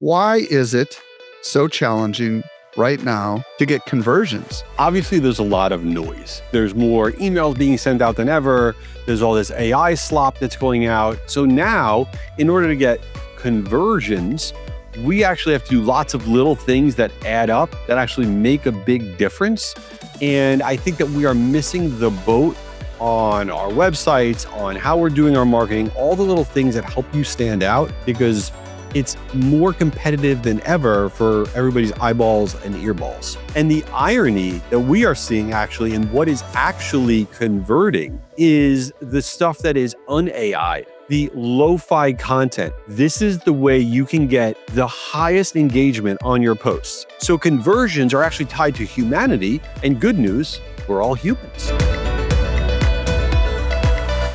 Why is it so challenging right now to get conversions? Obviously, there's a lot of noise. There's more emails being sent out than ever. There's all this AI slop that's going out. So now, in order to get conversions, we actually have to do lots of little things that add up that actually make a big difference. And I think that we are missing the boat on our websites, on how we're doing our marketing, all the little things that help you stand out, because it's more competitive than ever for everybody's eyeballs and earballs. And the irony that we are seeing actually in what is actually converting is the stuff that is un-AI, the lo-fi content. This is the way you can get the highest engagement on your posts. So conversions are actually tied to humanity, and good news, we're all humans.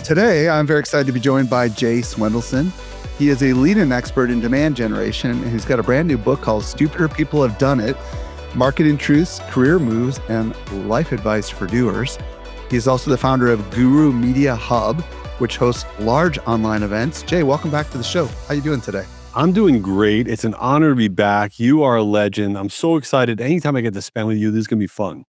Today, I'm very excited to be joined by Jay Schwedelson. He is a leading expert in demand generation, and he's got a brand new book called Stupider People Have Done It: Marketing Truths, Career Moves, and Life Advice for Doers. He's also the founder of Guru Media Hub, which hosts large online events. Jay, welcome back to the show. How you doing today? I'm doing great. It's an honor to be back. You are a legend. I'm so excited. Anytime I get to spend with you, this is going to be fun.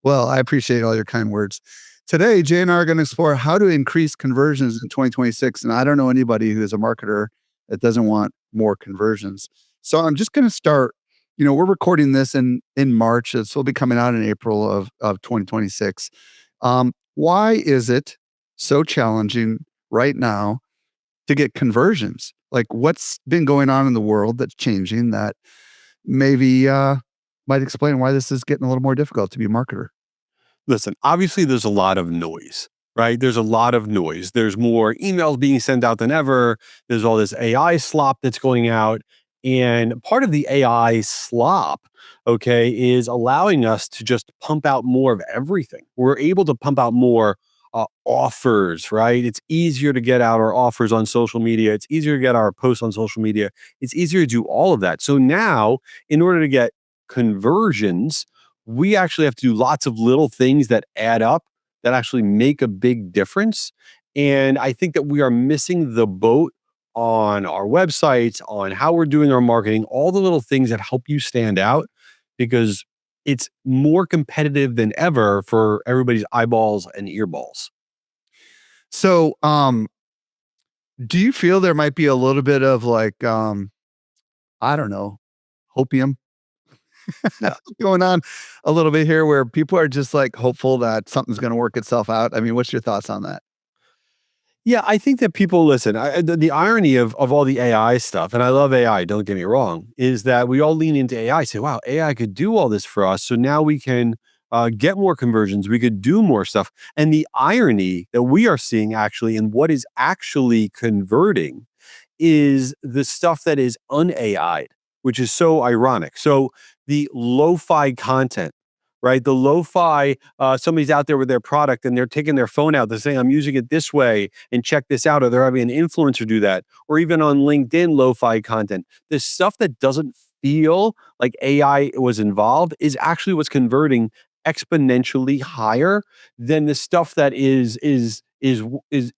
Well, I appreciate all your kind words. Today, Jay and I are going to explore how to increase conversions in 2026. And I don't know anybody who is a marketer that doesn't want more conversions. So I'm just going to start, we're recording this in March. This will be coming out in April of 2026. Why is it so challenging right now to get conversions? Like, what's been going on in the world that's changing that maybe might explain why this is getting a little more difficult to be a marketer? Listen, obviously there's a lot of noise, right? There's a lot of noise. There's more emails being sent out than ever. There's all this AI slop that's going out. And part of the AI slop, okay, is allowing us to just pump out more of everything. We're able to pump out more offers, right? It's easier to get out our offers on social media. It's easier to get our posts on social media. It's easier to do all of that. So now, in order to get conversions, we actually have to do lots of little things that add up that actually make a big difference. And I think that we are missing the boat on our websites, on how we're doing our marketing, all the little things that help you stand out, because it's more competitive than ever for everybody's eyeballs and earballs. So, do you feel there might be a little bit of like, I don't know, hopium going on a little bit here where people are just like hopeful that something's going to work itself out? I mean, what's your thoughts on that? Yeah, I think that people listen. The irony of all the AI stuff, and I love AI, don't get me wrong, is that we all lean into AI, say, wow, AI could do all this for us. So now we can get more conversions. We could do more stuff. And the irony that we are seeing actually in what is actually converting is the stuff that is un-AI'd, which is so ironic. So the lo-fi content, right? The lo-fi, somebody's out there with their product and they're taking their phone out. They're saying, I'm using it this way and check this out. Or they're having an influencer do that. Or even on LinkedIn, lo-fi content. The stuff that doesn't feel like AI was involved is actually what's converting exponentially higher than the stuff that is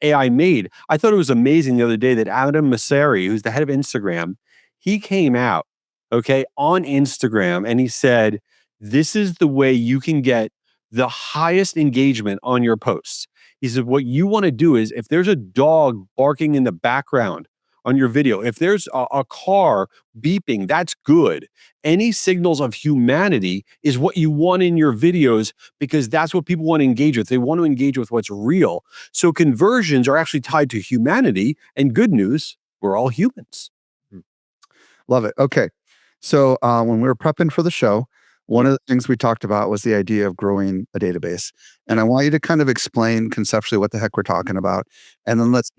AI made. I thought it was amazing the other day that Adam Mosseri, who's the head of Instagram, he came out, okay, on Instagram and he said, this is the way you can get the highest engagement on your posts. He said, what you want to do is if there's a dog barking in the background on your video, if there's a car beeping, that's good. Any signals of humanity is what you want in your videos because that's what people want to engage with. They want to engage with what's real. So conversions are actually tied to humanity, and good news, we're all humans. Love it. Okay. So when we were prepping for the show, one of the things we talked about was the idea of growing a database. And I want you to kind of explain conceptually what the heck we're talking about. And then let's,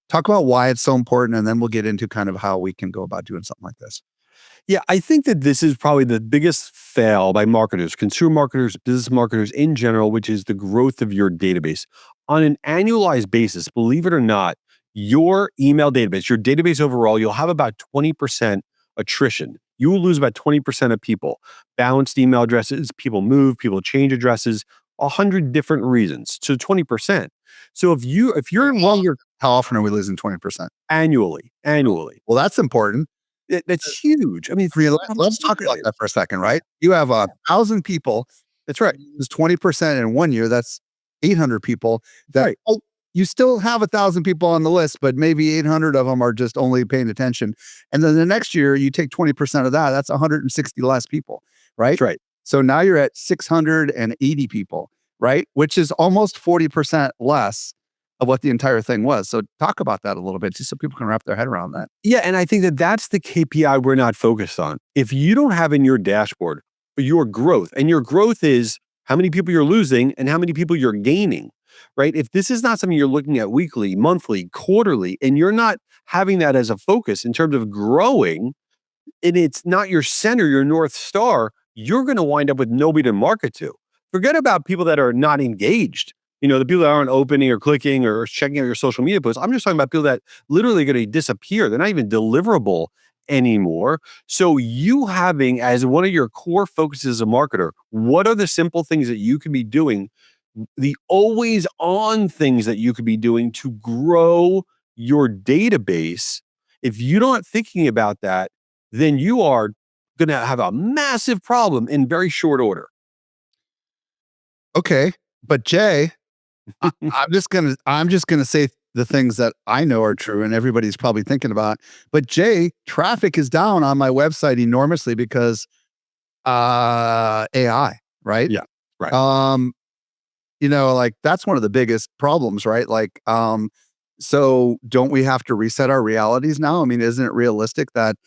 talk about why it's so important. And then we'll get into kind of how we can go about doing something like this. Yeah, I think that this is probably the biggest fail by marketers, consumer marketers, business marketers in general, which is the growth of your database. On an annualized basis, believe it or not, your email database, your database overall, you'll have about 20% attrition. You will lose about 20% of people. Bounced email addresses, people move, people change addresses, 100 different reasons. So 20%. So if you're in longer How often are we losing 20%? annually, Well, that's important. That's huge. I mean, I mean, think how much let's money talk that about is. that for a second, right? You have 1,000 people. That's right. It's 20% in 1 year. That's 800 people. That Right. oh, you still have 1,000 people on the list, but maybe 800 of them are just only paying attention. And then the next year, you take 20% of that. That's 160 less people, right? That's right. So now you're at 680 people, right? Which is almost 40% less of what the entire thing was. So talk about that a little bit, just so people can wrap their head around that. Yeah, and I think that that's the KPI we're not focused on. If you don't have in your dashboard your growth, and your growth is how many people you're losing and how many people you're gaining, right? If this is not something you're looking at weekly, monthly, quarterly, and you're not having that as a focus in terms of growing, and it's not your center, your North Star, you're going to wind up with nobody to market to. Forget about people that are not engaged. The people that aren't opening or clicking or checking out your social media posts. I'm just talking about people that literally going to disappear. They're not even deliverable anymore. So, you having as one of your core focuses as a marketer, what are the simple things that you can be doing, the always on things that you could be doing to grow your database? If you're not thinking about that, then you are going to have a massive problem in very short order. Okay, but Jay, I'm just gonna say the things that I know are true and everybody's probably thinking about. But Jay, traffic is down on my website enormously because AI, right? Yeah. Right. Um, like that's one of the biggest problems, right? Like, so don't we have to reset our realities now? I mean, isn't it realistic that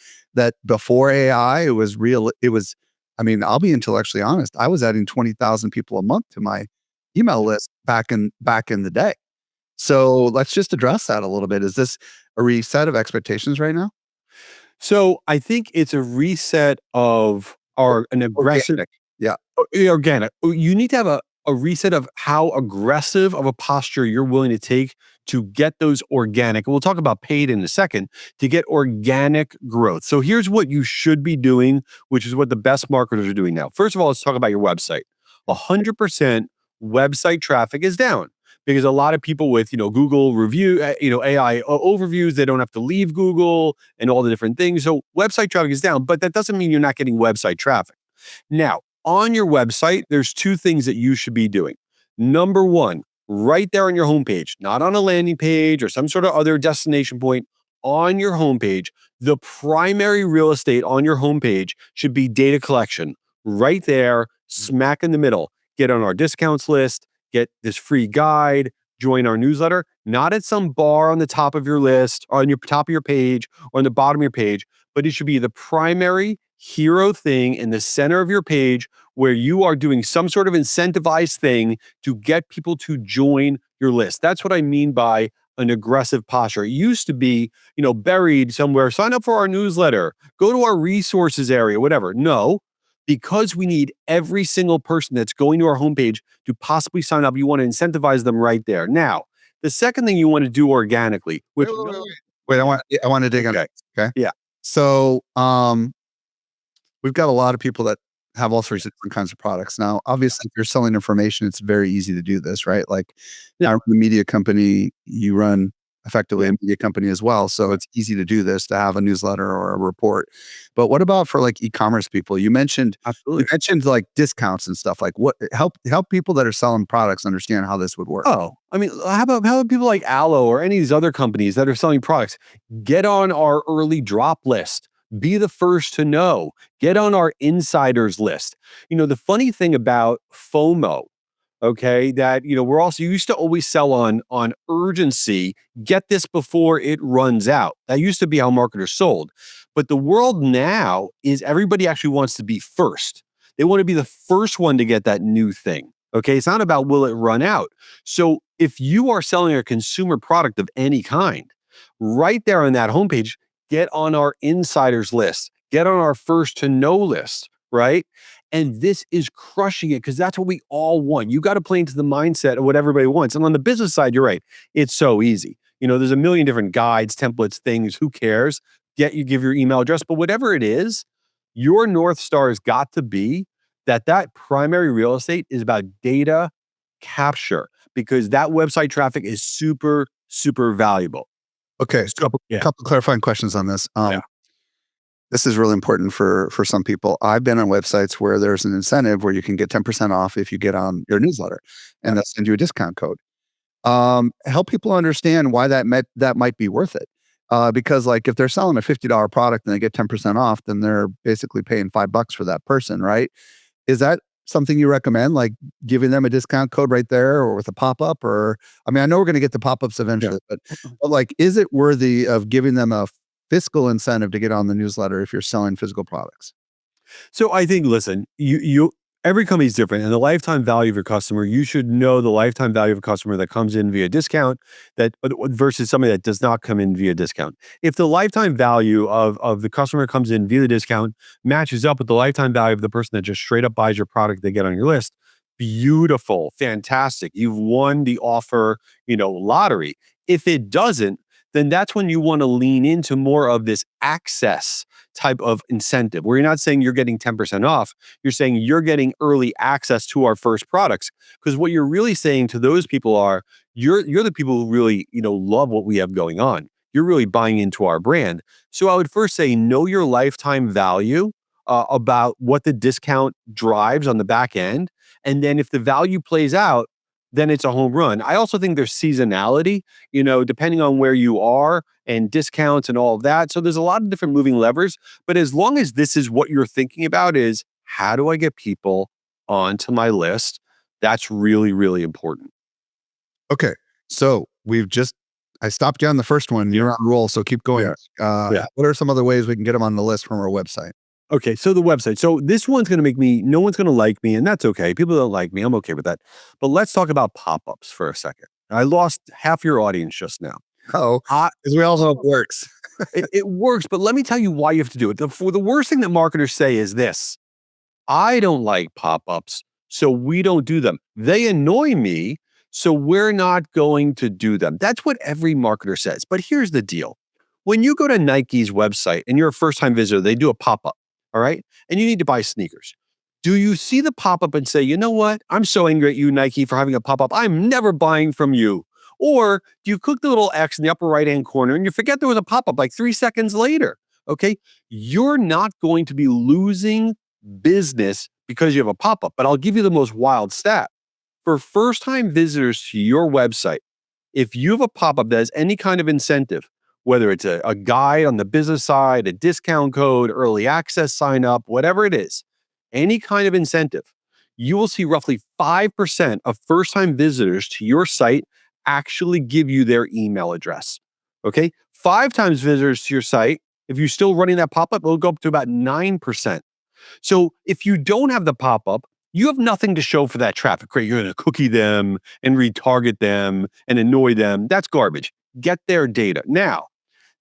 before AI, it was real? It was. I mean, I'll be intellectually honest. I was adding 20,000 people a month to my email list back in the day. So let's just address that a little bit. Is this a reset of expectations right now? So I think it's a reset of an aggressive Organic. Yeah. organic. You need to have a reset of how aggressive of a posture you're willing to take to get those organic. We'll talk about paid in a second to get organic growth. So here's what you should be doing, which is what the best marketers are doing now. First of all, let's talk about your website. 100% website traffic is down because a lot of people with Google review AI overviews, they don't have to leave Google and all the different things. So website traffic is down, but that doesn't mean you're not getting website traffic. Now, on your website, there's two things that you should be doing. Number one, right there on your homepage, not on a landing page or some sort of other destination point, on your homepage, the primary real estate on your homepage should be data collection. Right there, smack in the middle. Get on our discounts list, get this free guide, join our newsletter, not at some bar on the top of your list, or on your top of your page, or on the bottom of your page, but it should be the primary hero thing in the center of your page where you are doing some sort of incentivized thing to get people to join your list. That's what I mean by an aggressive posture. It used to be, buried somewhere. Sign up for our newsletter, go to our resources area, whatever. No, because we need every single person that's going to our homepage to possibly sign up. You want to incentivize them right there. Now, the second thing you want to do organically, Wait, which wait, wait, no, wait. Wait, I want to dig on okay, this. Okay. yeah, So, we've got a lot of people that have all sorts of different kinds of products. Now, obviously, if you're selling information, it's very easy to do this, right? Like, yeah, I run a media company, you run effectively yeah, a media company as well. So it's easy to do this, to have a newsletter or a report. But what about for like e-commerce people? You absolutely. mentioned like discounts and stuff. Like what help people that are selling products understand how this would work. Oh, I mean, how about people like Allo or any of these other companies that are selling products? Get on our early drop list. Be the first to know. Get on our insiders list. The funny thing about FOMO, okay, that we're also used to always sell on urgency. Get this before it runs out. That used to be how marketers sold. But the world now is everybody actually wants to be first. They want to be the first one to get that new thing. Okay. It's not about will it run out. So if you are selling a consumer product of any kind, right there on that homepage, get on our insiders list, get on our first to know list, right? And this is crushing it because that's what we all want. You got to play into the mindset of what everybody wants. And on the business side, you're right. It's so easy. There's a million different guides, templates, things. Who cares? Give your email address, but whatever it is, your North Star has got to be that primary real estate is about data capture because that website traffic is super, super valuable. Okay, So, couple yeah, couple clarifying questions on this. yeah. This is really important for some people. I've been on websites where there's an incentive where you can get 10% off if you get on your newsletter, Yeah. and they'll send you a discount code. Help people understand why that might be worth it. Because like if they're selling a $50 product and they get 10% off, then they're basically paying $5 for that person, right? Is that something you recommend, like giving them a discount code right there or with a pop-up? Or I mean, I know we're gonna get the pop-ups Yeah. eventually, but like, is it worthy of giving them a fiscal incentive to get on the newsletter if you're selling physical products? So I think, listen, you every company is different, and the lifetime value of your customer, you should know the lifetime value of a customer that comes in via discount that versus somebody that does not come in via discount. If the lifetime value of the customer comes in via the discount matches up with the lifetime value of the person that just straight up buys your product they get on your list, beautiful, fantastic. You've won the offer, lottery. If it doesn't, then that's when you want to lean into more of this access type of incentive where you're not saying you're getting 10% off. You're saying you're getting early access to our first products. Because what you're really saying to those people are you're the people who really, love what we have going on. You're really buying into our brand. So I would first say know your lifetime value about what the discount drives on the back end. And then if the value plays out, then it's a home run. I also think there's seasonality, depending on where you are and discounts and all of that. So there's a lot of different moving levers. But as long as this is what you're thinking about is how do I get people onto my list? That's really, really important. Okay. So I stopped you on the first one. Yeah. You're on a roll, so keep going. Yeah. Yeah. What are some other ways we can get them on the list from our website? Okay, so the website. So this one's going to make me, no one's going to like me, and that's okay. People don't like me. I'm okay with that. But let's talk about pop ups for a second. I lost half your audience just now. Oh, I, because we all know it works. it works, but let me tell you why you have to do it. For the worst thing that marketers say is this: I don't like pop ups, so we don't do them. They annoy me, so we're not going to do them. That's what every marketer says. But here's the deal: when you go to Nike's website and you're a first time visitor, they do a pop up, all right? And you need to buy sneakers. Do you see the pop up and say, you know what? I'm so angry at you, Nike, for having a pop up. I'm never buying from you. Or do you click the little X in the upper right hand corner and you forget there was a pop up like 3 seconds later? Okay. You're not going to be losing business because you have a pop up. But I'll give you the most wild stat. For first time visitors to your website, if you have a pop up that has any kind of incentive, whether it's a guide on the business side, a discount code, early access sign up, whatever it is, any kind of incentive, you will see roughly 5% of first time visitors to your site actually give you their email address. Okay. 5 times visitors to your site, if you're still running that pop up, it'll go up to about 9%. So if you don't have the pop up, you have nothing to show for that traffic, right? You're going to cookie them and retarget them and annoy them. That's garbage. Get their data. Now,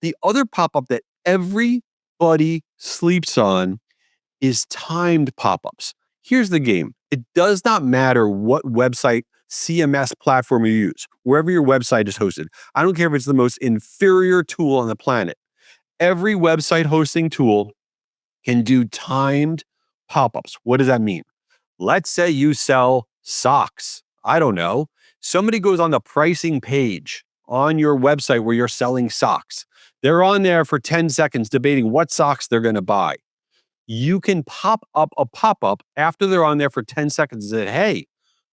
the other pop up that everybody sleeps on is timed pop ups. Here's the game: it does not matter what website CMS platform you use, wherever your website is hosted. I don't care if it's the most inferior tool on the planet. Every website hosting tool can do timed pop ups. What does that mean? Let's say you sell socks. I don't know. Somebody goes on the pricing page on your website where you're selling socks. They're on there for 10 seconds debating what socks they're going to buy. You can pop up a pop up after they're on there for 10 seconds and say, hey,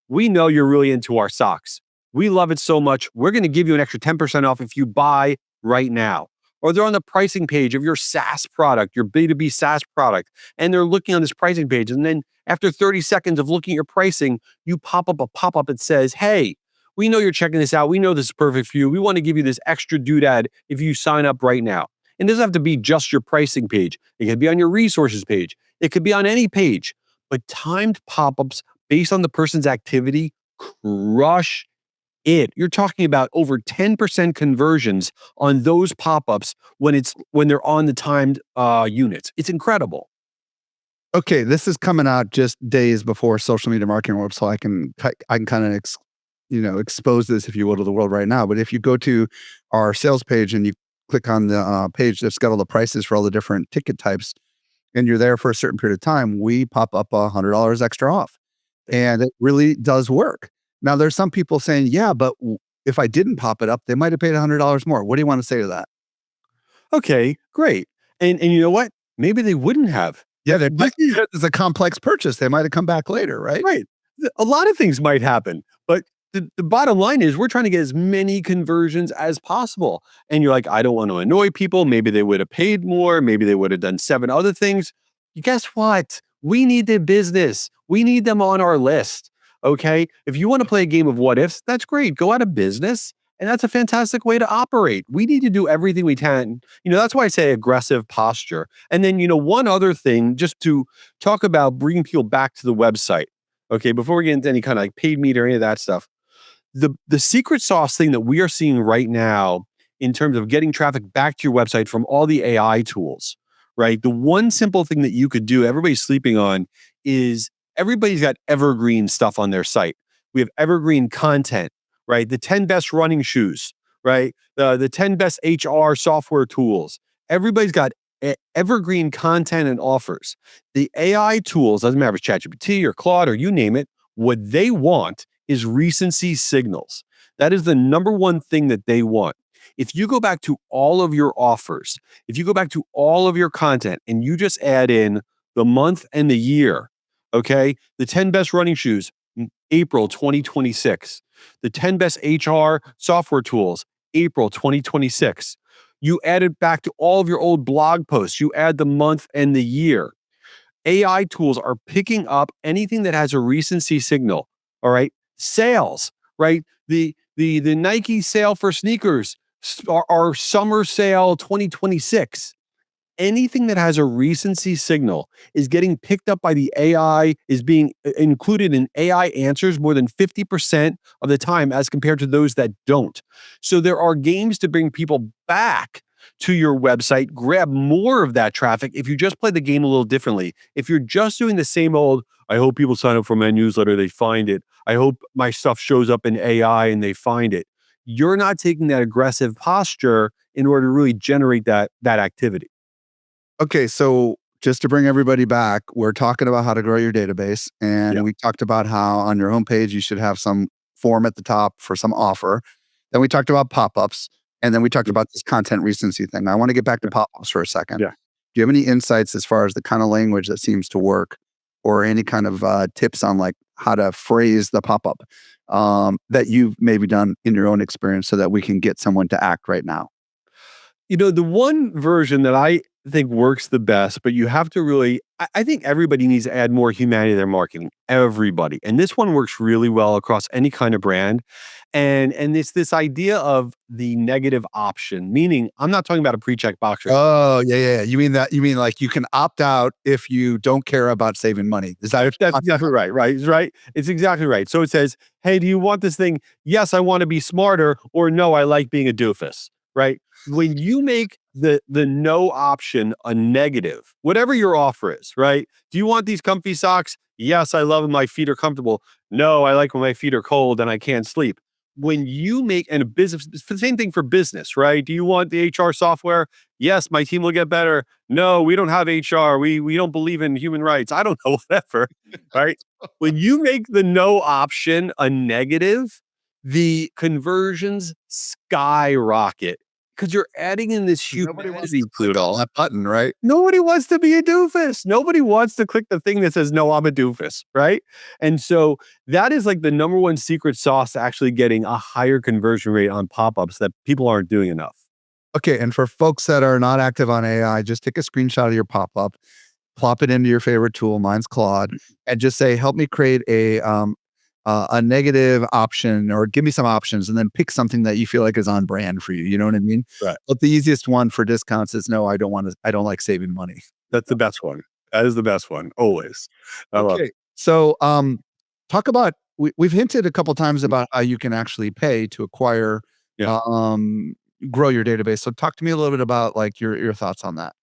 we know you're really into our socks. We love it so much. We're going to give you an extra 10% off if you buy right now. Or they're on the pricing page of your SaaS product, your B2B SaaS product, and they're looking on this pricing page. And then after 30 seconds of looking at your pricing, you pop up a pop up that says, hey, we know you're checking this out. We know this is perfect for you. We want to give you this extra doodad if you sign up right now. And it doesn't have to be just your pricing page. It could be on your resources page. It could be on any page. But timed pop ups based on the person's activity crush it. You're talking about over 10% conversions on those pop-ups when they're on the timed units. It's incredible. Okay, this is coming out just days before Social Media Marketing World, so I can kind of expose this, if you will, to the world right now. But if you go to our sales page and you click on the page that's got all the prices for all the different ticket types, and you're there for a certain period of time, we pop up $100 extra off, and it really does work. Now, there's some people saying, "Yeah, but if I didn't pop it up, they might have paid $100 more." What do you want to say to that? Okay, great. And you know what? maybe they wouldn't have. Yeah, they This might, is because it's a complex purchase. They might have come back later, right? right. A lot of things might happen, but the bottom line is we're trying to get as many conversions as possible. And you're like, I don't want to annoy people. Maybe they would have paid more. Maybe they would have done 7 other things. Guess what? We need their business. We need them on our list. Okay. If you want to play a game of what ifs, that's great. Go out of business. And that's a fantastic way to operate. We need to do everything we can. That's why I say aggressive posture. And then, one other thing, just to talk about bringing people back to the website. Okay, before we get into any kind of like paid meter or any of that stuff, the secret sauce thing that we are seeing right now in terms of getting traffic back to your website from all the AI tools, right? The one simple thing that you could do, everybody's sleeping on, is everybody's got evergreen stuff on their site. We have evergreen content, right? The 10 best running shoes, right? The 10 best HR software tools. Everybody's got evergreen content and offers. The AI tools, doesn't matter if it's ChatGPT or Claude or you name it, what they want is recency signals. That is the number one thing that they want. If you go back to all of your offers, if you go back to all of your content and you just add in the month and the year, okay, the 10 best running shoes, April 2026, the 10 best HR software tools, April 2026. You add it back to all of your old blog posts, you add the month and the year. AI tools are picking up anything that has a recency signal. All right. Sales, right? The Nike sale for sneakers, our summer sale 2026. Anything that has a recency signal is getting picked up by the AI, is being included in AI answers more than 50% of the time as compared to those that don't. So there are games to bring people back to your website, grab more of that traffic if you just play the game a little differently. If you're just doing the same old, I hope people sign up for my newsletter, they find it. I hope my stuff shows up in AI and they find it. You're not taking that aggressive posture in order to really generate that activity. Okay, so just to bring everybody back, we're talking about how to grow your database, and Yeah. we talked about how on your homepage you should have some form at the top for some offer. Then we talked about pop-ups, and then we talked about this content recency thing. I want to get back to Yeah. pop-ups for a second. Yeah. Do you have any insights as far as the kind of language that seems to work, or any kind of tips on like how to phrase the pop-up that you've maybe done in your own experience so that we can get someone to act right now? The one version that I think works the best, but you have to really, I think everybody needs to add more humanity to their marketing. Everybody. And this one works really well across any kind of brand. And it's this idea of the negative option, meaning I'm not talking about a pre-check box. Oh, yeah, yeah, yeah. You mean that, you mean like you can opt out if you don't care about saving money. Is that what you're That's talking exactly about? right, right, right. It's exactly right. So it says, "Hey, do you want this thing? Yes, I want to be smarter," or "No, I like being a doofus." Right? When you make the no option a negative, whatever your offer is, right? Do you want these comfy socks? Yes, I love them. My feet are comfortable. No, I like when my feet are cold and I can't sleep. When you make and a business, it's the same thing for business, right? Do you want the HR software? Yes, my team will get better. No, we don't have HR. We don't believe in human rights. I don't know, whatever. Right? When you make the no option a negative, the conversions skyrocket because you're adding in this 'Cause nobody wants humanity to to click it on all. that button, right? Nobody wants to be a doofus. Nobody wants to click the thing that says, no, I'm a doofus. Right. And so that is like the number one secret sauce to actually getting a higher conversion rate on pop ups that people aren't doing enough. Okay, and for folks that are not active on AI, just take a screenshot of your pop-up, plop it into your favorite tool, mine's Claude, and just say, "Help me create a negative option, or give me some options," and then pick something that you feel like is on brand for you, you know what I mean? Right. But the easiest one for discounts is, "No, I don't like saving money." That's the best one. That is the best one. Always. I love it. Okay. So, talk about, we've hinted a couple times Mm. about how you can actually pay to acquire, Yeah. um, grow your database. So talk to me a little bit about like your thoughts on that.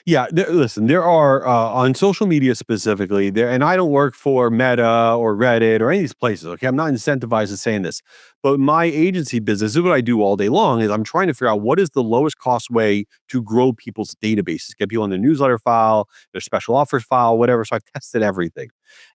Yeah, listen, there are on social media specifically there, and I don't work for Meta or Reddit or any of these places. Okay, I'm not incentivized to saying this, but my agency business, this is what I do all day long. Is I'm trying to figure out what is the lowest cost way to grow people's databases, get people on their newsletter file, their special offers file, whatever. So I've tested everything,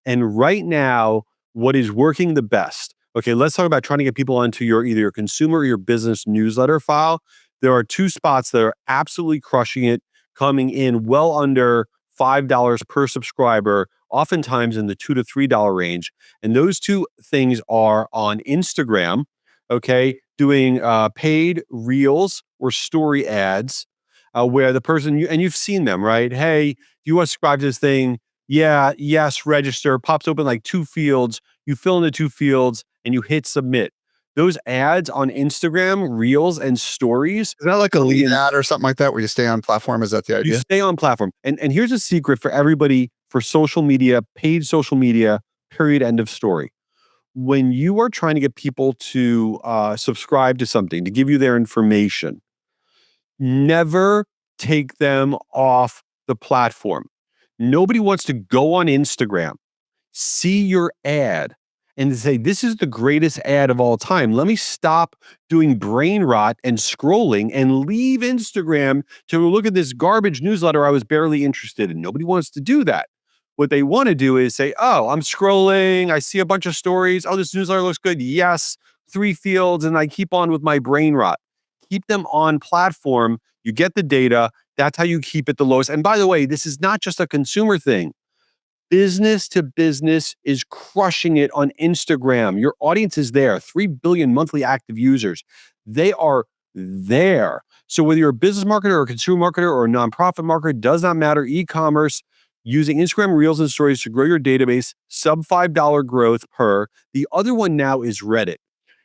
and right now, what is working the best? Okay, let's talk about trying to get people onto your either your consumer or your business newsletter file. There are two spots that are absolutely crushing it. coming in well under $5 per subscriber, oftentimes in the $2 to $3 range. And those two things are on Instagram, okay, doing paid reels or story ads, where the person, and you've seen them, right? Hey, do you want to subscribe to this thing? Yeah, yes, register. Pops open like two fields. You fill in the two fields and you hit submit. Those ads on Instagram, reels, and stories, Is that like a lead ad or something like that where you stay on platform? Is that the you idea? stay on platform. And here's a secret for everybody for social media, paid social media, period, end of story. When you are trying to get people to subscribe to something, to give you their information, never take them off the platform. Nobody wants to go on Instagram, see your ad, and say, "This is the greatest ad of all time. Let me stop doing brain rot and scrolling and leave Instagram to look at this garbage newsletter I was barely interested in." Nobody wants to do that. What they want to do is say, "Oh, I'm scrolling. I see a bunch of stories. Oh, this newsletter looks good. Yes, three fields." And I keep on with my brain rot. Keep them on platform. You get the data. That's how you keep it the lowest. And by the way, this is not just a consumer thing. Business to business is crushing it on Instagram. Your audience is there, 3 billion monthly active users. They are there. So whether you're a business marketer or a consumer marketer or a nonprofit marketer, does not matter. E-commerce, using Instagram Reels and Stories to grow your database, sub $5 growth per. The other one now is Reddit.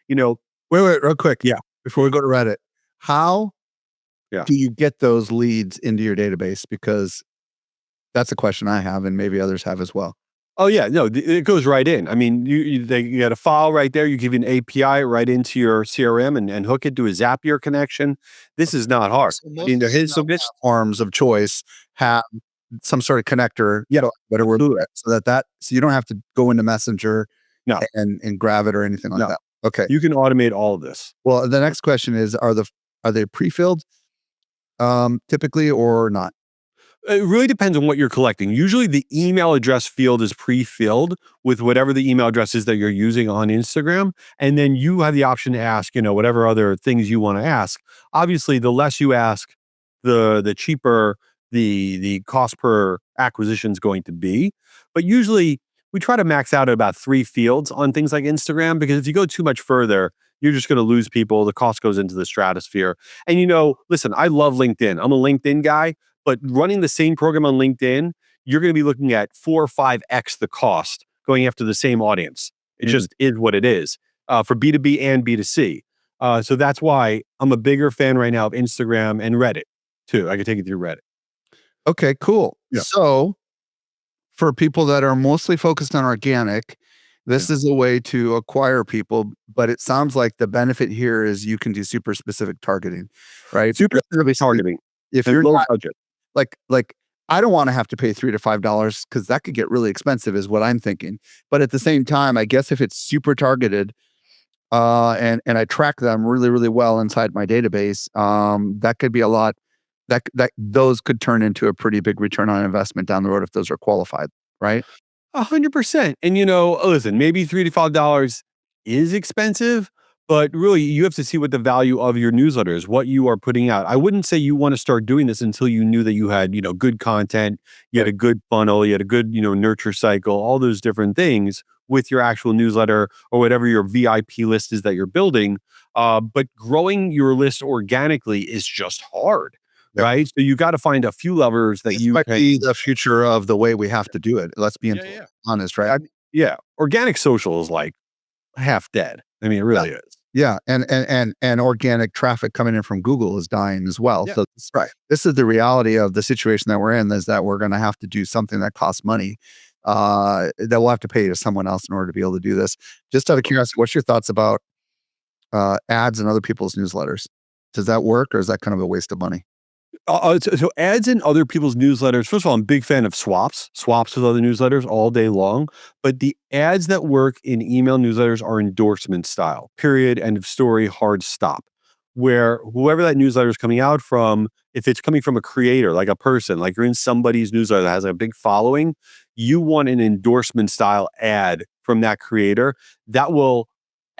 You know, Wait, real quick. yeah, Before we go to Reddit, how yeah. do you get those leads into your database? Because that's a question I have, and maybe others have as well. Oh yeah, no, it goes right in. I mean, you got a file right there. You give an API right into your CRM and hook it to a Zapier connection. This is not hard. So I most mean, there is email some this. platforms of choice have some sort of connector, Yeah, better word, absolutely. so so you don't have to go into Messenger No, and grab it or anything like no, that. Okay. you can automate all of this. Well, the next question is, are they pre-filled typically or not? It really depends on what you're collecting. Usually, the email address field is pre-filled with whatever the email address is that you're using on Instagram, and then you have the option to ask, whatever other things you want to ask. Obviously, the less you ask, the cheaper the cost per acquisition is going to be. But usually, we try to max out at about 3 fields on things like Instagram, because if you go too much further, you're just going to lose people. The cost goes into the stratosphere. And listen, I love LinkedIn. I'm a LinkedIn guy. But running the same program on LinkedIn, you're going to be looking at 4 or 5x the cost going after the same audience. It Mhm. just is what it is, for B2B and B2C. So that's why I'm a bigger fan right now of Instagram and Reddit too. I can take you through Reddit. Okay, cool. Yeah. So for people that are mostly focused on organic, Yeah. this is a way to acquire people, but it sounds like the benefit here is you can do super specific targeting, right? Super Obviously, targeting if and you're low not budget. like I don't want to have to pay $3 to $5 because that could get really expensive, is what I'm thinking. But at the same time, I guess if it's super targeted, and I track them really, really well inside my database, that could be a lot. That those could turn into a pretty big return on investment down the road if those are qualified, right? 100%. And listen, maybe $3 to $5 is expensive, but really you have to see what the value of your newsletter is, what you are putting out. I wouldn't say you want to start doing this until you knew that you had, good content, you had a good funnel, you had a good, nurture cycle, all those different things with your actual newsletter or whatever your VIP list is that you're building. But growing your list organically is just hard, Yep. right? So you got to find a few levers that This you might can. be the future of the way we have to do it. Let's be Yeah, yeah. honest, right? Yeah, organic social is like half dead. I mean, it really is. Yeah, and organic traffic coming in from Google is dying as well. Yeah, So right. this is the reality of the situation that we're in, is that we're gonna have to do something that costs money, that we'll have to pay to someone else in order to be able to do this. Just out of curiosity, what's your thoughts about, ads in other people's newsletters? Does that work, or is that kind of a waste of money? So ads in other people's newsletters. First of all, I'm a big fan of swaps with other newsletters all day long. But the ads that work in email newsletters are endorsement style. Period. End of story. Hard stop. Where whoever that newsletter is coming out from, if it's coming from a creator, like a person, like you're in somebody's newsletter that has a big following, you want an endorsement style ad from that creator that will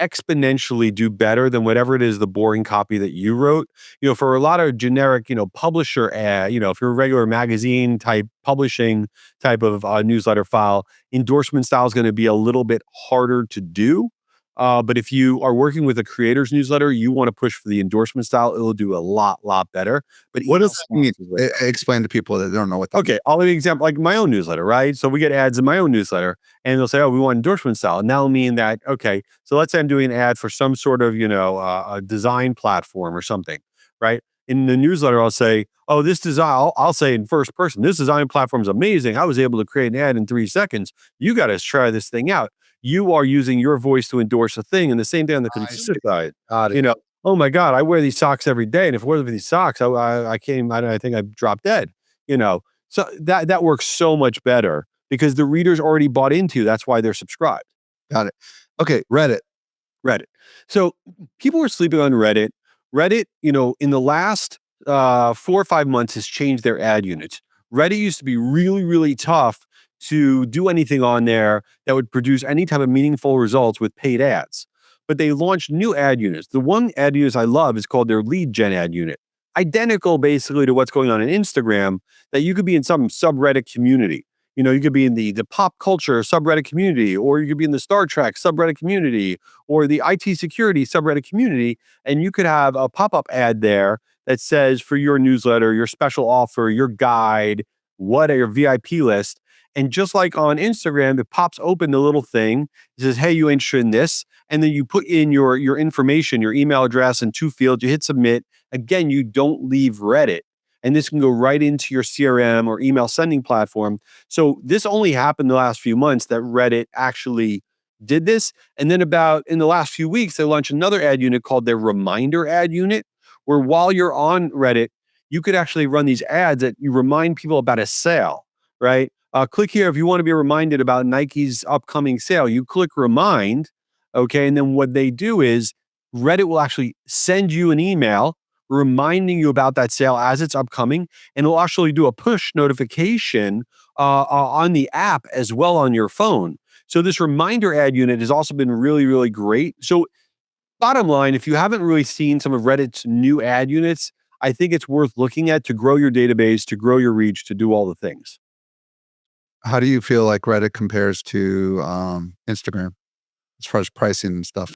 exponentially do better than whatever it is the boring copy that you wrote. For a lot of generic, publisher ad, if you're a regular magazine type publishing type of newsletter file, endorsement style is going to be a little bit harder to do. But if you are working with a creator's newsletter, you want to push for the endorsement style, it'll do a lot better. But What email does that mean? response is way better. Explain to people that don't know what that means. Okay, I'll give you an example, like my own newsletter, right? So we get ads in my own newsletter, and they'll say, "Oh, we want endorsement style." And that'll mean that, okay, so let's say I'm doing an ad for some sort of, a design platform or something, right? In the newsletter, I'll say, "Oh, this design." I'll say in first person, "This design platform is amazing. I was able to create an ad in 3 seconds. You got to try this thing out." You are using your voice to endorse a thing, and the same thing on the I consumer see. side. Got it. You know, oh my God, I wear these socks every day, and if it wasn't for these socks, I can't. I think I'd drop dead. You know, so that works so much better because the readers already bought into. That's why they're subscribed. Got it. Okay, Reddit. Reddit. So people were sleeping on Reddit. Reddit, in the last 4 or 5 months has changed their ad units. Reddit used to be really, really tough to do anything on there that would produce any type of meaningful results with paid ads. But they launched new ad units. The one ad unit I love is called their lead gen ad unit. Identical basically to what's going on in Instagram, that you could be in some subreddit community. You could be in the pop culture subreddit community, or you could be in the Star Trek subreddit community, or the IT security subreddit community, and you could have a pop-up ad there that says for your newsletter, your special offer, your guide, what are your VIP list. And just like on Instagram, it pops open the little thing. It says, "Hey, you interested in this?" And then you put in your information, your email address and 2 fields, you hit submit. Again, you don't leave Reddit. And this can go right into your CRM or email sending platform. So this only happened the last few months that Reddit actually did this. And then about in the last few weeks, they launched another ad unit called their reminder ad unit, where while you're on Reddit, you could actually run these ads that you remind people about a sale, right? Click here if you want to be reminded about Nike's upcoming sale. You click remind, okay? And then what they do is Reddit will actually send you an email reminding you about that sale as it's upcoming, and it'll actually do a push notification on the app as well on your phone. So this reminder ad unit has also been really, really great. So bottom line, if you haven't really seen some of Reddit's new ad units, I think it's worth looking at to grow your database, to grow your reach, to do all the things. How do you feel like Reddit compares to Instagram as far as pricing and stuff?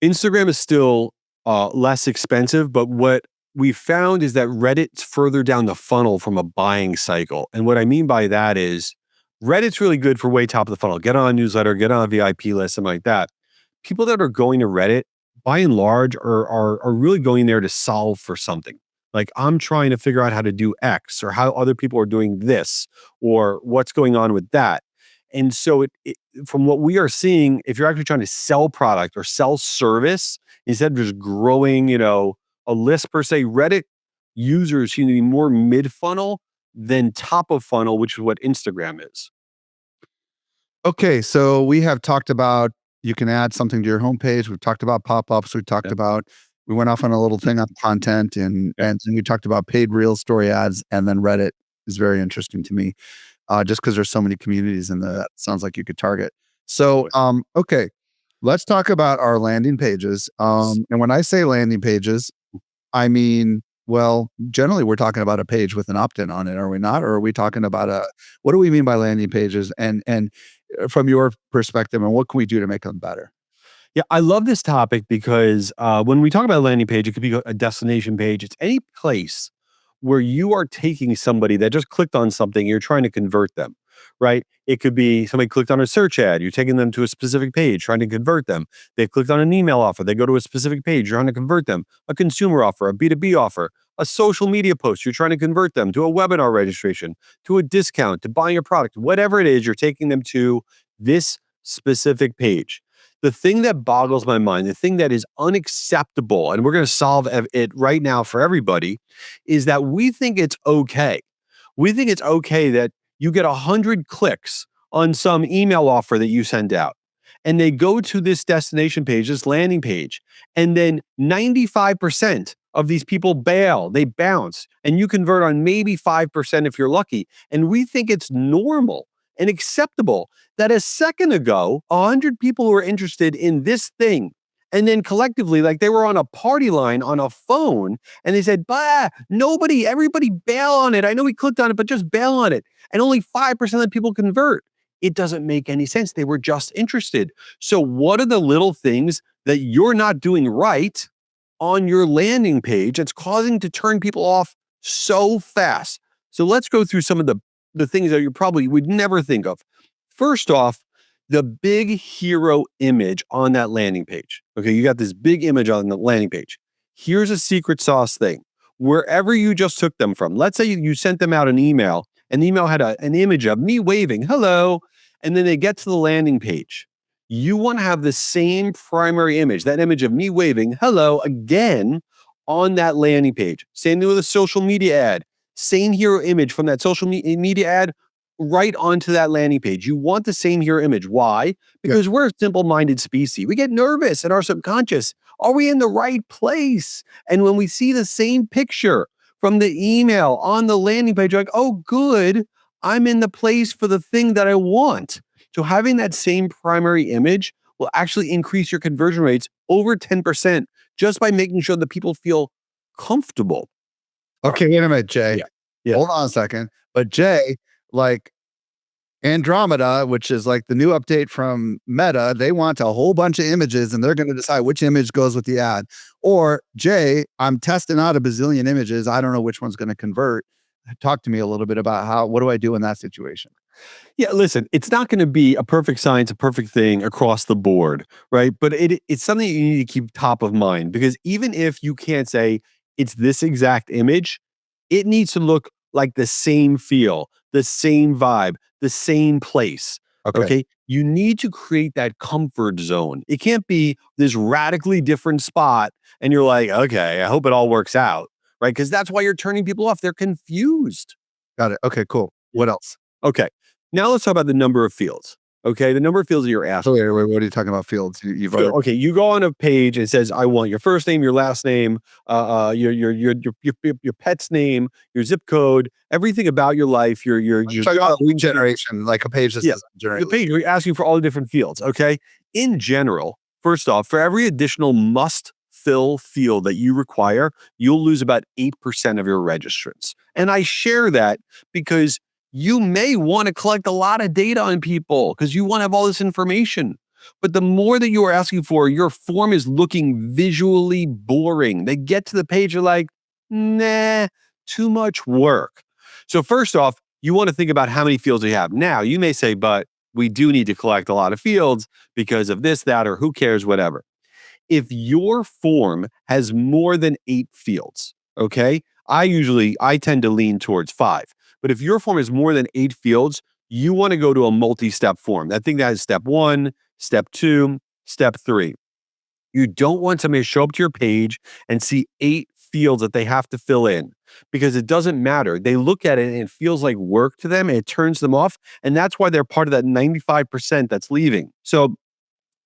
Instagram is still less expensive, but what we found is that Reddit's further down the funnel from a buying cycle. And what I mean by that is Reddit's really good for way top of the funnel. Get on a newsletter, get on a VIP list, something like that. People that are going to Reddit, by and large, are really going there to solve for something. Like, I'm trying to figure out how to do X, or how other people are doing this, or what's going on with that. And so, from what we are seeing, if you're actually trying to sell product or sell service, instead of just growing, a list per se, Reddit users seem to be more mid funnel than top of funnel, which is what Instagram is. Okay, so we have talked about you can add something to your homepage. We've talked about pop-ups. Yep. We went off on a little thing on content, and then we talked about paid real story ads, and then Reddit is very interesting to me, just because there's so many communities in that sounds like you could target. So, okay, let's talk about our landing pages. And when I say landing pages, I mean, well, generally we're talking about a page with an opt-in on it, are we not? Or are we talking about what do we mean by landing pages? And from your perspective, and what can we do to make them better? Yeah, I love this topic because when we talk about a landing page, it could be a destination page. It's any place where you are taking somebody that just clicked on something, you're trying to convert them, right? It could be somebody clicked on a search ad, you're taking them to a specific page, trying to convert them. They clicked on an email offer, they go to a specific page, you're trying to convert them. A consumer offer, a B2B offer, a social media post, you're trying to convert them to a webinar registration, to a discount, to buying a product, whatever it is, you're taking them to this specific page. The thing that boggles my mind, the thing that is unacceptable, and we're going to solve it right now for everybody, is that we think it's okay. We think it's okay that you get 100 clicks on some email offer that you send out, and they go to this destination page, this landing page, and then 95% of these people bail, they bounce, and you convert on maybe 5% if you're lucky. And we think it's normal and acceptable that a second ago, 100 people were interested in this thing. And then collectively, like they were on a party line on a phone and they said, bah, nobody, everybody bail on it. I know we clicked on it, but just bail on it. And only 5% of the people convert. It doesn't make any sense. They were just interested. So, what are the little things that you're not doing right on your landing page that's causing to turn people off so fast? So, let's go through some of the things that you probably would never think of. First off, the big hero image on that landing page. Okay, you got this big image on the landing page. Here's a secret sauce thing. Wherever you just took them from, let's say you sent them out an email, and the email had an image of me waving, hello, and then they get to the landing page. You want to have the same primary image, that image of me waving, hello, again on that landing page. Same thing with a social media ad. Same hero image from that social media ad right onto that landing page. You want the same hero image. Why? Because we're a simple-minded species. We get nervous in our subconscious. Are we in the right place? And when we see the same picture from the email on the landing page, you're like, oh, good, I'm in the place for the thing that I want. So having that same primary image will actually increase your conversion rates over 10% just by making sure that people feel comfortable. Okay, wait a minute, Jay. Yeah. Hold on a second. But Jay, like Andromeda, which is like the new update from Meta, they want a whole bunch of images and they're going to decide which image goes with the ad. Or Jay, I'm testing out a bazillion images. I don't know which one's going to convert. Talk to me a little bit about what do I do in that situation? Yeah, listen, it's not going to be a perfect science, a perfect thing across the board, right? But it's something you need to keep top of mind because even if you can't say it's this exact image, it needs to look like the same feel, the same vibe, the same place. Okay. Okay. You need to create that comfort zone. It can't be this radically different spot and you're like, okay, I hope it all works out, right? Because that's why you're turning people off. They're confused. Got it. Okay, cool. What else? Okay. Now let's talk about the number of fields. Okay. The number of fields that you're So asking. wait, what are you talking about? Fields? You've already, Okay. You go on a page and it says, I want your first name, your last name, your pet's name, your zip code, everything about your life, your talking about lead generation, like a page that says the generate. page, you're asking for all the different fields. Okay. In general, first off, for every additional must fill field that you require, you'll lose about 8% of your registrants. And I share that because you may want to collect a lot of data on people because you want to have all this information. But the more that you are asking for, your form is looking visually boring. They get to the page, you're like, nah, too much work. So first off, you want to think about how many fields you have. Now, you may say, but we do need to collect a lot of fields because of this, that, or who cares, whatever. If your form has more than 8 fields, okay, I tend to lean towards 5. But if your form has more than 8 fields, you want to go to a multi-step form. I think that is step 1, step 2, step 3. You don't want somebody to show up to your page and see 8 fields that they have to fill in because it doesn't matter. They look at it and it feels like work to them and it turns them off. And that's why they're part of that 95% that's leaving. So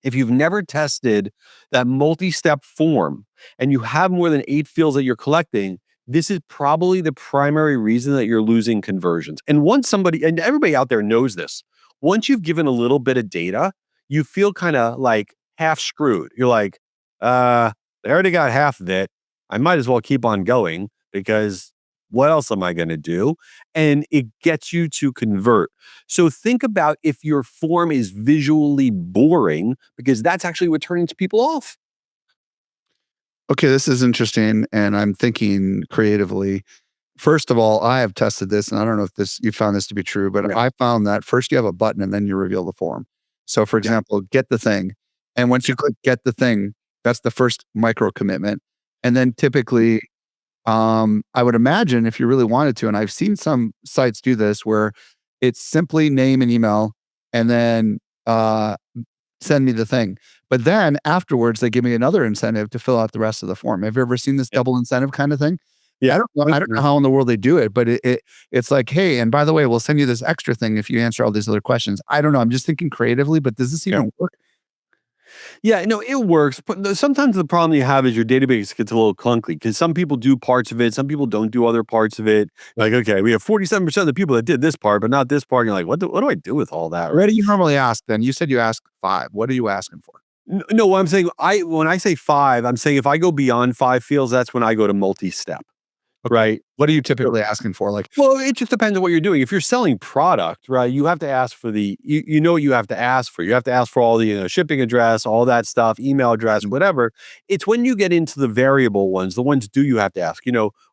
if you've never tested that multi-step form and you have more than 8 fields that you're collecting, this is probably the primary reason that you're losing conversions. And once somebody, and everybody out there knows this, once you've given a little bit of data, you feel kind of like half screwed. You're like, they already got half of it. I might as well keep on going because what else am I going to do? And it gets you to convert. So think about if your form is visually boring, because that's actually what turns people off. Okay, this is interesting, and I'm thinking creatively. First of all, I have tested this, and I don't know if you found this to be true, but Yeah. I found that first you have a button and then you reveal the form. So, for example, get the thing. And once you click get the thing, that's the first micro commitment. And then typically, I would imagine if you really wanted to, and I've seen some sites do this where it's simply name and email and then send me the thing. But then afterwards, they give me another incentive to fill out the rest of the form. Have you ever seen this double incentive kind of thing? Yeah. I don't know how in the world they do it, but it's like, hey, and by the way, we'll send you this extra thing if you answer all these other questions. I don't know. I'm just thinking creatively, but does this even work? Yeah, no, it works. But sometimes the problem you have is your database gets a little clunky because some people do parts of it, some people don't do other parts of it. Like, okay, we have 47% of the people that did this part, but not this part. And you're like, what do I do with all that? What Right. do you normally ask then? You said you ask 5. What are you asking for? No, what I'm saying, when I say five, I'm saying if I go beyond five fields, that's when I go to multi-step. Okay. Right. What are you So typically asking for? Like, well, it just depends on what you're doing. If you're selling product, right, you have to ask for you know what you have to ask for. You have to ask for all the shipping address, all that stuff, email address, mm, whatever. It's when you get into the variable ones, the ones do you have to ask,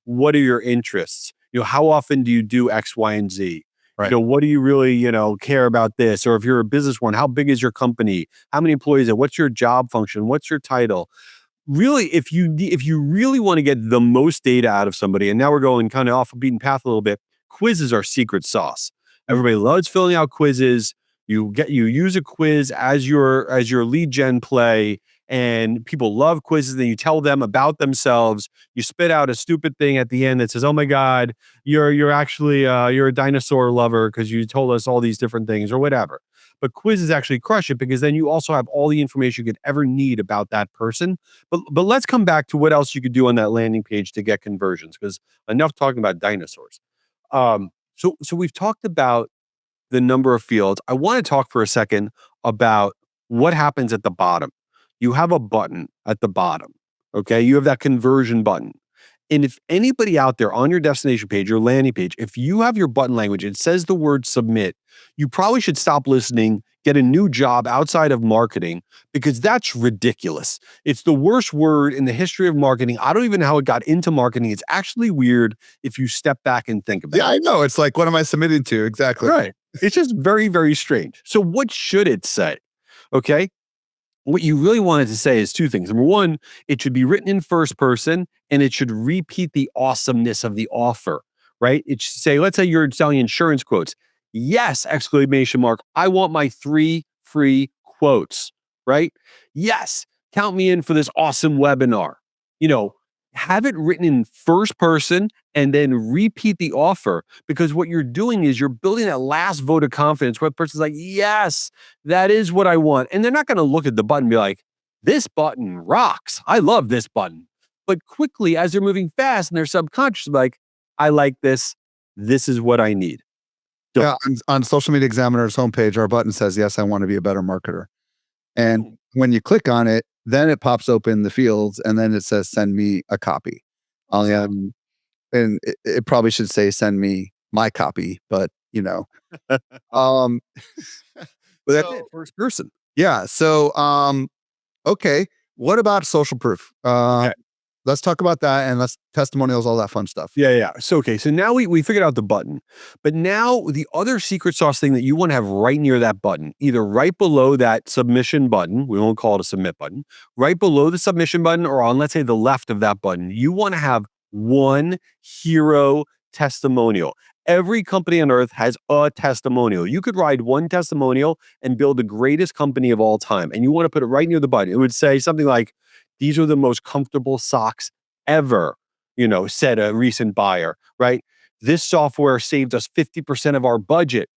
what are your interests? How often do you do X, Y, and Z? right. What do you really, care about this? Or if you're a business one, how big is your company? How many employees? What's your job function? What's your title? Really, if you really want to get the most data out of somebody, and now we're going kind of off a beaten path a little bit, quizzes are secret sauce. Mm, Everybody loves filling out quizzes. You use a quiz as your lead gen play, and people love quizzes. Then you tell them about themselves. You spit out a stupid thing at the end that says, "Oh my God, you're actually you're a dinosaur lover because you told us all these different things," or whatever. But quizzes actually crush it because then you also have all the information you could ever need about that person. But let's come back to what else you could do on that landing page to get conversions, because enough talking about dinosaurs. So we've talked about the number of fields. I want to talk for a second about what happens at the bottom. You have a button at the bottom. Okay. You have that conversion button. And if anybody out there on your destination page, your landing page, if you have your button language, it says the word submit, you probably should stop listening, get a new job outside of marketing, because that's ridiculous. It's the worst word in the history of marketing. I don't even know how it got into marketing. It's actually weird if you step back and think yeah, about I it. know. It's like, what am I submitting to? Exactly. Right. It's just very, very strange. So, what should it say? Okay. What you really wanted to say is two things. Number one, it should be written in first person and it should repeat the awesomeness of the offer, right? It should say, let's say you're selling insurance quotes. Yes, exclamation mark. I want my 3 free quotes, right? Yes, count me in for this awesome webinar. You know, have it written in first person and then repeat the offer, because what you're doing is you're building that last vote of confidence where the person's like, yes, that is what I want. And they're not going to look at the button and be like, this button rocks. I love this button. But quickly, as they're moving fast and they're subconscious, like, I like this. This is what I need. Done. Yeah. On Social Media Examiner's homepage, our button says, yes, I want to be a better marketer. And Boom. when you click on it, then it pops open the fields and then it says, send me a copy. Exactly. And it probably should say, send me my copy, but um, But that's it. so First person. yeah. Okay. What about social proof? Okay. Let's talk about that and let's testimonials, all that fun stuff. Yeah, yeah. So okay, so now we figured out the button, but now the other secret sauce thing that you want to have right near that button, either right below that submission button, we won't call it a submit button, right below the submission button, or on, let's say, the left of that button, you want to have one hero testimonial. Every company on earth has a testimonial. You could write one testimonial and build the greatest company of all time, and you want to put it right near the button. It would say something like, "These are the most comfortable socks ever," said a recent buyer, right? This software saved us 50% of our budget,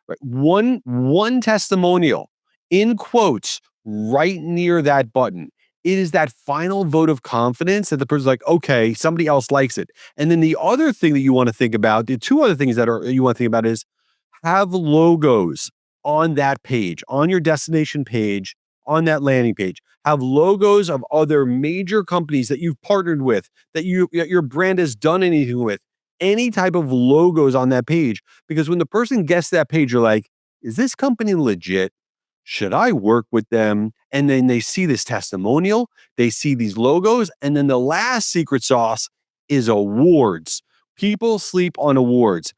right? One testimonial in quotes right near that button. It is that final vote of confidence that the person's like, okay, somebody else likes it. And then the other thing that you want to think about, the two other things that are you want to think about is have logos on that page, on your destination page, on that landing page. Have logos of other major companies that you've partnered with, that your brand has done anything with. Any type of logos on that page, because when the person gets to that page, you're like, is this company legit? Should I work with them? And then they see this testimonial, they see these logos, and then the last secret sauce is awards. People sleep on awards.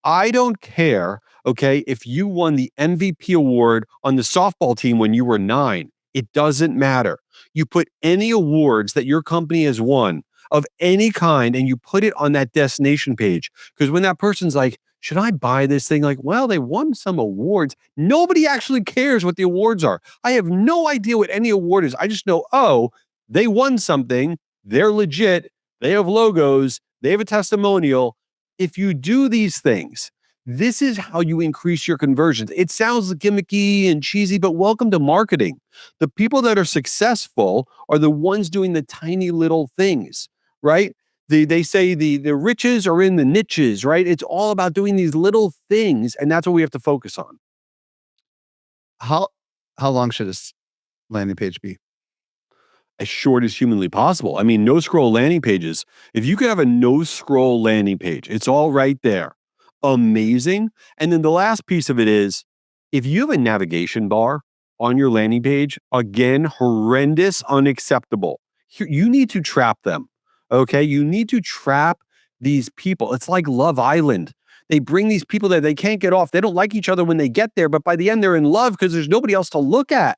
I don't care, okay, if you won the MVP award on the softball team when you were 9. It doesn't matter. You put any awards that your company has won of any kind and you put it on that destination page. Because when that person's like, should I buy this thing? Like, well, they won some awards. Nobody actually cares what the awards are. I have no idea what any award is. I just know, oh, they won something. They're legit. They have logos. They have a testimonial. If you do these things, This is how you increase your conversions. It sounds gimmicky and cheesy, but welcome to marketing. The people that are successful are the ones doing the tiny little things, right? They say the riches are in the niches, right? It's all about doing these little things, and that's what we have to focus on. How how long should this landing page be? As short as humanly possible. I mean, no scroll landing pages. If you could have a no scroll landing page, it's all right there. Amazing. And then the last piece of it is if you have a navigation bar on your landing page, again, horrendous, unacceptable. You need to trap them. Okay. You need to trap these people. It's like Love Island. They bring these people that they can't get off. They don't like each other when they get there, but by the end, they're in love because there's nobody else to look at.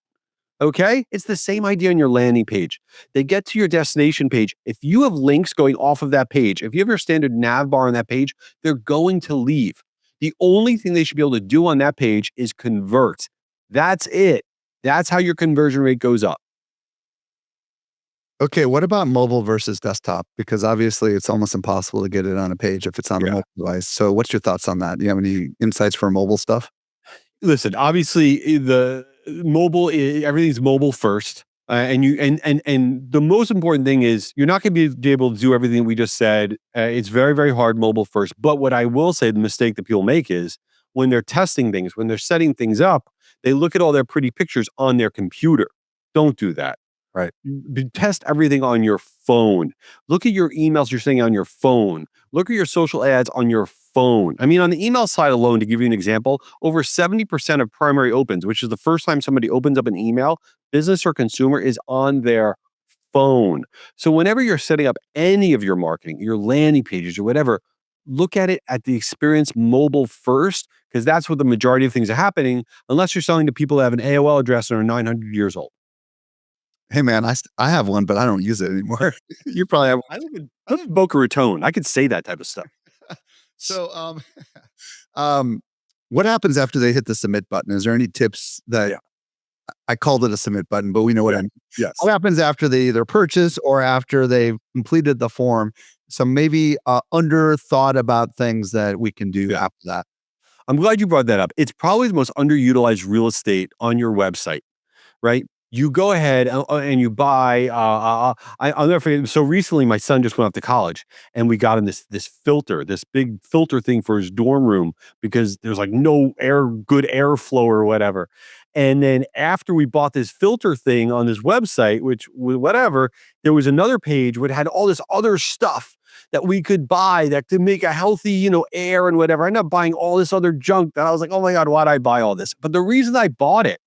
Okay? It's the same idea on your landing page. They get to your destination page. If you have links going off of that page, if you have your standard nav bar on that page, they're going to leave. The only thing they should be able to do on that page is convert. That's it. That's how your conversion rate goes up. Okay, what about mobile versus desktop? Because obviously it's almost impossible to get it on a page if it's on a Yeah. mobile device. So what's your thoughts on that? Do you have any insights for mobile stuff? Listen, obviously the mobile everything's mobile first. And you and the most important thing is you're not going to be able to do everything we just said. It's very very hard mobile first. But what I will say, the mistake that people make is when they're testing things, when they're setting things up, they look at all their pretty pictures on their computer. Don't do that. Right. Test everything on your phone. Look at your emails you're sending on your phone. Look at your social ads on your phone. I mean, on the email side alone, to give you an example, over 70% of primary opens, which is the first time somebody opens up an email, business or consumer, is on their phone. So whenever you're setting up any of your marketing, your landing pages or whatever, look at it at the experience mobile first, because that's where the majority of things are happening, unless you're selling to people that have an AOL address and are 900 years old. Hey man, I have one, but I don't use it anymore. You probably have. I live in Boca Raton. I could say that type of stuff. So um what happens after they hit the submit button? Is there any tips that Yeah. I called it a submit button, but we know what Yeah. I mean. Yes. What happens after they either purchase or after they've completed the form? So maybe under thought about things that we can do Yeah. after that. I'm glad you brought that up. It's probably the most underutilized real estate on your website, right? You go ahead and you buy. I'll never forget. So recently, my son just went off to college, and we got him this filter, this big filter thing for his dorm room because there's like no good airflow or whatever. And then after we bought this filter thing on this website, which whatever, there was another page which had all this other stuff that we could buy that could make a healthy, air and whatever. I ended up buying all this other junk that I was like, oh my God, why'd I buy all this? But the reason I bought it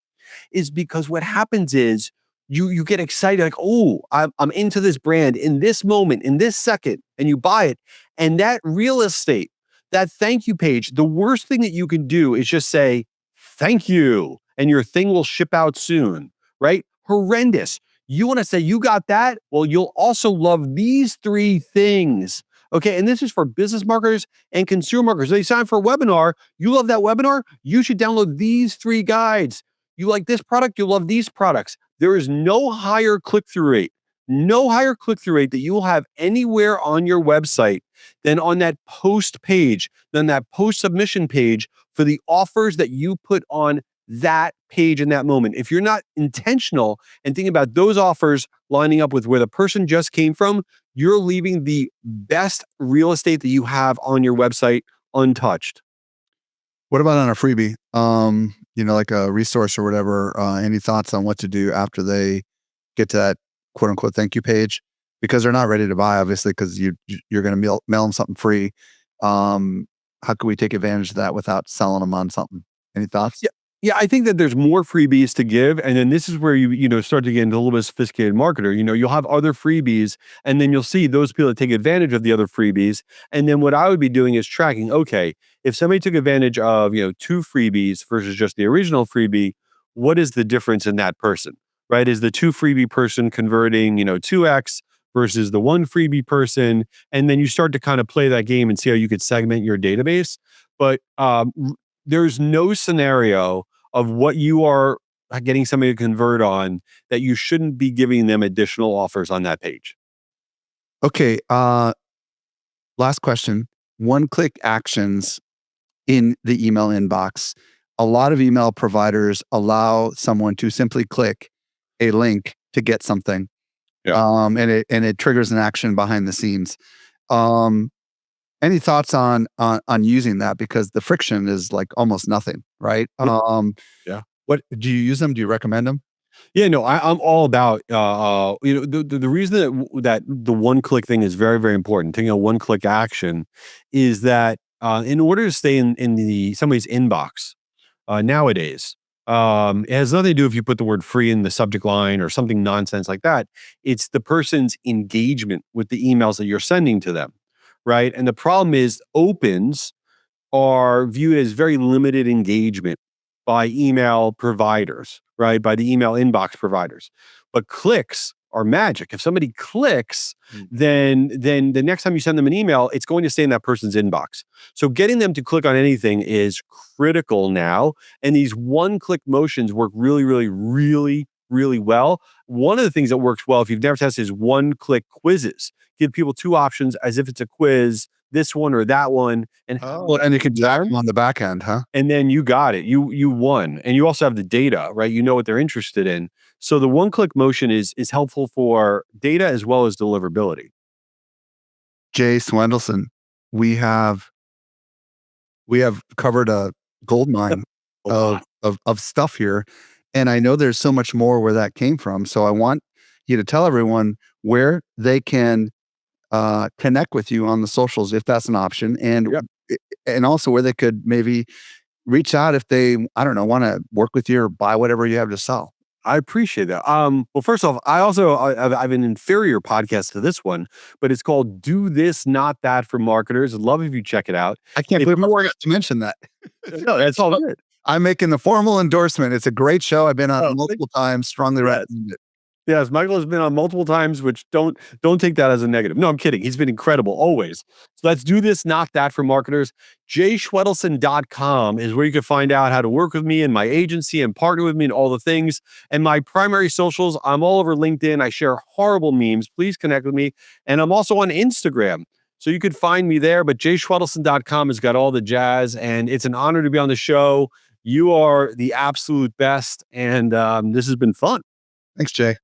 is because what happens is you get excited like, oh, I'm into this brand in this moment, in this second, and you buy it. And that real estate, that thank you page, the worst thing that you can do is just say thank you, and your thing will ship out soon, right? Horrendous. You want to say you got that? Well, you'll also love these three things. Okay, and this is for business marketers and consumer marketers. They sign for a webinar. You love that webinar? You should download these three guides. You like this product, you love these products. There is no higher click-through rate, no higher click-through rate that you will have anywhere on your website than on that post page, than that post submission page for the offers that you put on that page in that moment. If you're not intentional and thinking about those offers lining up with where the person just came from, you're leaving the best real estate that you have on your website untouched. What about on a freebie? Like a resource or whatever. Any thoughts on what to do after they get to that quote unquote thank you page? Because they're not ready to buy, obviously, because you're going to mail them something free. How can we take advantage of that without selling them on something? Any thoughts? Yeah. Yeah, I think that there's more freebies to give. And then this is where you start to get into a little bit of sophisticated marketer. You'll have other freebies, and then you'll see those people that take advantage of the other freebies. And then what I would be doing is tracking, okay, if somebody took advantage of, two freebies versus just the original freebie, what is the difference in that person? Right? Is the two freebie person converting, 2x versus the one freebie person? And then you start to kind of play that game and see how you could segment your database. But there's no scenario of what you are getting somebody to convert on that you shouldn't be giving them additional offers on that page. Okay. Last question. One click actions. in the email inbox. A lot of email providers allow someone to simply click a link to get something, Yeah. and it triggers an action behind the scenes. Um, any thoughts on using that, because the friction is like almost nothing, right? Yeah. What do you use them? Do you recommend them? Yeah, no, I'm all about the reason that the one click thing is very very important. Taking a one click action is that in order to stay in the somebody's inbox nowadays, it has nothing to do if you put the word free in the subject line or something nonsense like that. It's the person's engagement with the emails that you're sending to them, right? And the problem is opens are viewed as very limited engagement by email providers, right? By the email inbox providers. But clicks are magic. If somebody clicks, Mm. then the next time you send them an email, it's going to stay in that person's inbox. So getting them to click on anything is critical now. And these one-click motions work really, really, really, really well. One of the things that works well, if you've never tested, is one-click quizzes. Give people two options as if it's a quiz, this one or that one, and Oh, and you can track them on the back end, huh? and then you got it. You won. And you also have the data, right? You know what they're interested in. So the one-click motion is helpful for data as well as deliverability. Jay Schwedelson, we have we have covered a gold mine A lot. of stuff here, and I know there's so much more where that came from. So I want you to tell everyone where they can connect with you on the socials, if that's an option, Yeah. and also where they could maybe reach out if they, I don't know, want to work with you or buy whatever you have to sell. I appreciate that. Well, first off, I have an inferior podcast to this one, but it's called "Do This Not That" for marketers. I'd love if you check it out. I can't If believe I you forgot to mention that. no, that's all good. I'm making the formal endorsement. It's a great show. I've been on Oh, multiple times. Strongly yes. recommend it. Yes, Michael has been on multiple times, which don't take that as a negative. No, I'm kidding. He's been incredible always. So let's do this, not that for marketers. JaySchwedelson.com is where you can find out how to work with me and my agency and partner with me and all the things. And my primary socials, I'm all over LinkedIn. I share horrible memes. Please connect with me. And I'm also on Instagram. So you could find me there, but JaySchwedelson.com has got all the jazz. And it's an honor to be on the show. You are the absolute best. And this has been fun. Thanks, Jay.